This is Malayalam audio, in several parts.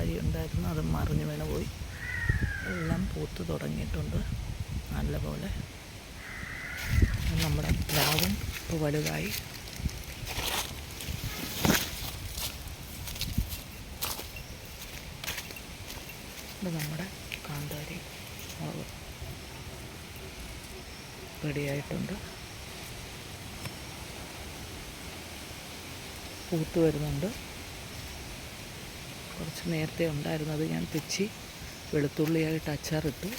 കാന്താരി ഉണ്ടായിരുന്നു, അത് മറിഞ്ഞു വീണ് പോയി. എല്ലാം പൂത്ത് തുടങ്ങിയിട്ടുണ്ട് നല്ലപോലെ. നമ്മുടെ പ്ലാവും ഇപ്പോൾ വലുതായി. ഇത് നമ്മുടെ കാന്താരി മുളക് റെഡിയായിട്ടുണ്ട്. പൂത്ത് വരുന്നുണ്ട്. കുറച്ച് നേരത്തെ ഉണ്ടായിരുന്നത് ഞാൻ പിച്ചി വെളുത്തുള്ളിയായിട്ട് അച്ചാറിട്ട്.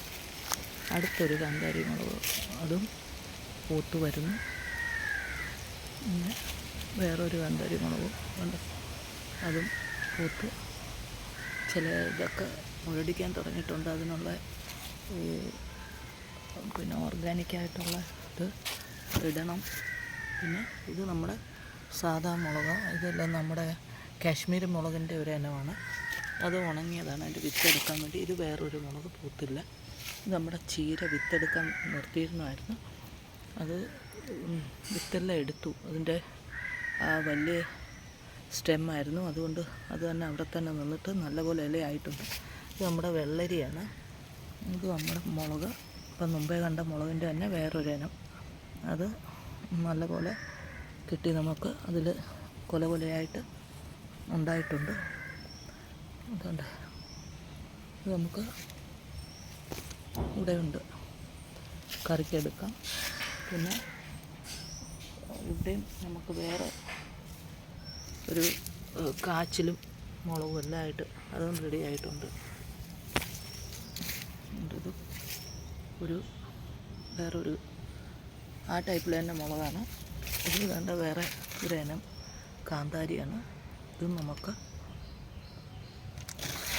അടുത്തൊരു കാന്താരി മുളക് അതും പൂത്ത് വരുന്നു. പിന്നെ വേറൊരു കാന്താരി മുളകും ഉണ്ട്, അതും പൂത്ത് ചില ഇതൊക്കെ മുരടിക്കാൻ തുടങ്ങിയിട്ടുണ്ട്. അതിനുള്ള പിന്നെ ഓർഗാനിക്കായിട്ടുള്ള ഇത് ഇടണം. പിന്നെ ഇത് നമ്മുടെ സാധാ മുളക്, ഇതെല്ലാം നമ്മുടെ കാശ്മീരി മുളകിൻ്റെ ഒരു ഇനമാണ്. അത് ഉണങ്ങിയതാണ്, അതിൻ്റെ വിത്തെടുക്കാൻ വേണ്ടി. ഇത് വേറൊരു മുളക് പൂത്തില്ല. ഇത് നമ്മുടെ ചീര വിത്തെടുക്കാൻ നിർത്തിയിരുന്നതായിരുന്നു. അത് വിത്തെല്ലാം എടുത്തു. അതിൻ്റെ ആ വലിയ സ്റ്റെമ്മായിരുന്നു, അതുകൊണ്ട് അത് തന്നെ അവിടെ തന്നെ നിന്നിട്ട് നല്ലപോലെ ഇലയായിട്ടുണ്ട്. ഇത് നമ്മുടെ വെള്ളരിയാണ്. ഇത് നമ്മുടെ മുളക്, ഇപ്പം മുമ്പേ കണ്ട മുളകിൻ്റെ തന്നെ വേറൊരു ഇനം. അത് നല്ലപോലെ കിട്ടി നമുക്ക്. അതിൽ കൊല കൊലയായിട്ട് ഉണ്ടായിട്ടുണ്ട്. അതുകൊണ്ട് ഇത് നമുക്ക് ഇവിടെയുണ്ട്, കറിക്കെടുക്കാം. പിന്നെ ഇവിടെയും നമുക്ക് വേറെ ഒരു കാച്ചിലും മുളകും എല്ലാം ആയിട്ട് അതും റെഡി ആയിട്ടുണ്ട്. ഇത് വേറൊരു ആ ടൈപ്പിൽ തന്നെ മുളകാണ്. ഇത് കണ്ട വേറെ ഒരു ഇനം കാന്താരിയാണ്. ഇതും നമുക്ക്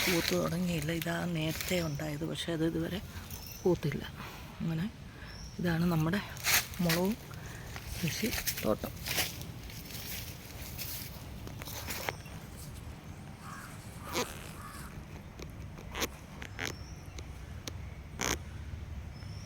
പൂത്ത് തുടങ്ങിയില്ല. ഇതാ നേരത്തെ ഉണ്ടായത്, പക്ഷേ അത് ഇതുവരെ പൂത്തില്ല. അങ്ങനെ ഇതാണ് നമ്മുടെ മുളകും കൃഷി തോട്ടം.